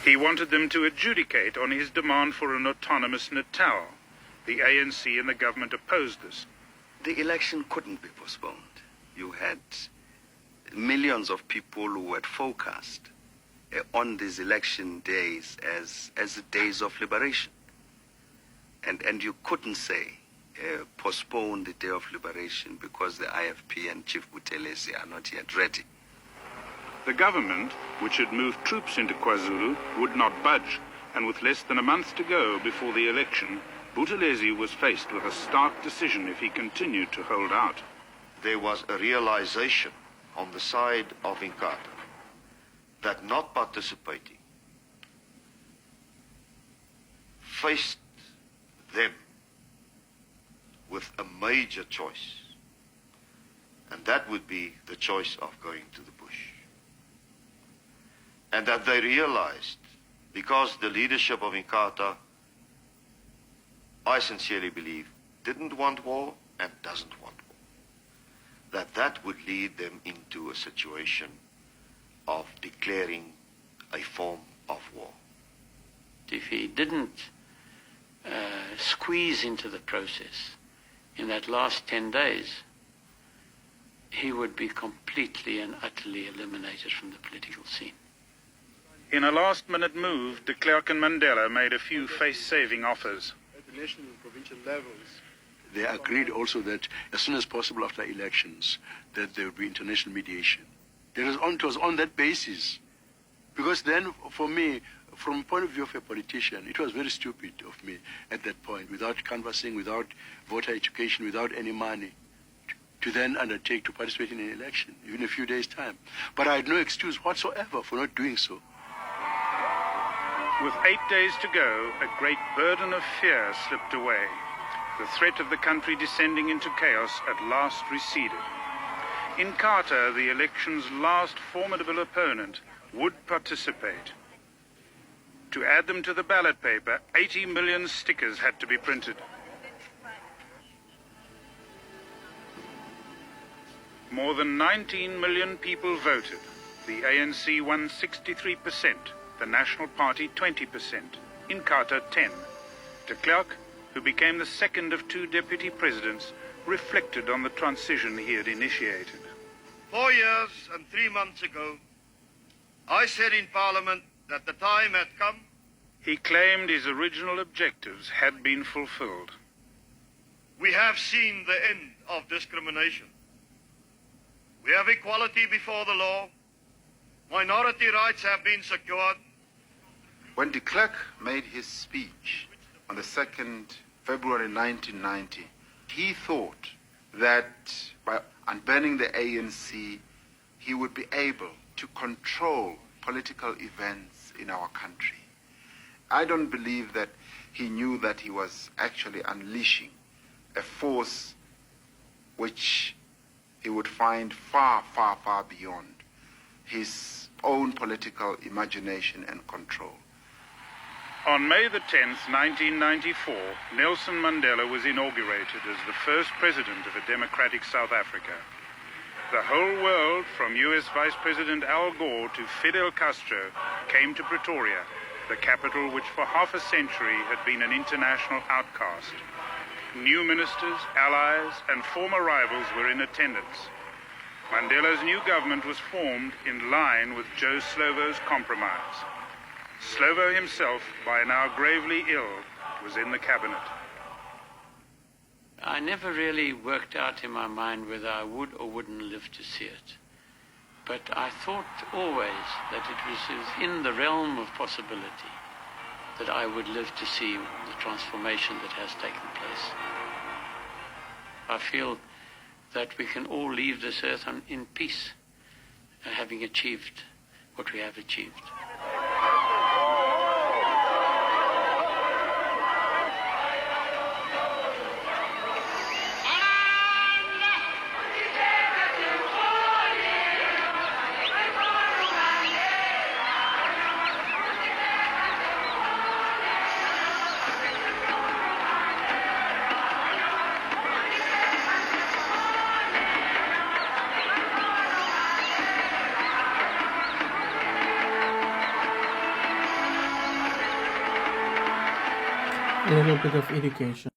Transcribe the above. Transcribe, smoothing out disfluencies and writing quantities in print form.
He wanted them to adjudicate on his demand for an autonomous Natal. The ANC and the government opposed this. The election couldn't be postponed. You had millions of people who had focused on these election days as days of liberation. And you couldn't say postpone the day of liberation because the IFP and Chief Buthelezi are not yet ready. The government, which had moved troops into KwaZulu, would not budge, and with less than a month to go before the election, Buthelezi was faced with a stark decision if he continued to hold out. There was a realization on the side of Inkatha that not participating faced them with a major choice, and that would be the choice of going to the bush. And that they realized, because the leadership of Inkatha, I sincerely believe, didn't want war and doesn't want war, that would lead them into a situation of declaring a form of war. If he didn't squeeze into the process in that last 10 days, he would be completely and utterly eliminated from the political scene. In a last-minute move, de Klerk and Mandela made a few face-saving offers. At the national and provincial levels, they agreed also that as soon as possible after elections, that there would be international mediation. It was on that basis. Because then, for me, from the point of view of a politician, it was very stupid of me at that point, without canvassing, without voter education, without any money, to then undertake to participate in an election, even a few days' time. But I had no excuse whatsoever for not doing so. With 8 days to go, a great burden of fear slipped away. The threat of the country descending into chaos at last receded. Inkatha, the election's last formidable opponent, would participate. To add them to the ballot paper, 80 million stickers had to be printed. More than 19 million people voted. The ANC won 63%, the National Party 20%, Inkatha 10%. De Klerk, who became the second of two deputy presidents, reflected on the transition he had initiated. 4 years and 3 months ago, I said in Parliament that the time had come. He claimed his original objectives had been fulfilled. We have seen the end of discrimination. We have equality before the law. Minority rights have been secured. When de Klerk made his speech on the 2nd February 1990, he thought that by unbanning the ANC, he would be able to control political events in our country. I don't believe that he knew that he was actually unleashing a force which he would find far, far, far beyond his own political imagination and control. On May the 10th, 1994, Nelson Mandela was inaugurated as the first president of a democratic South Africa. The whole world, from US Vice President Al Gore to Fidel Castro, came to Pretoria, the capital which for half a century had been an international outcast. New ministers, allies, and former rivals were in attendance. Mandela's new government was formed in line with Joe Slovo's compromise. Slovo himself, by now gravely ill, was in the cabinet. I never really worked out in my mind whether I would or wouldn't live to see it. But I thought always that it was within the realm of possibility that I would live to see the transformation that has taken place. I feel that we can all leave this earth in peace, having achieved what we have achieved. a little bit of education.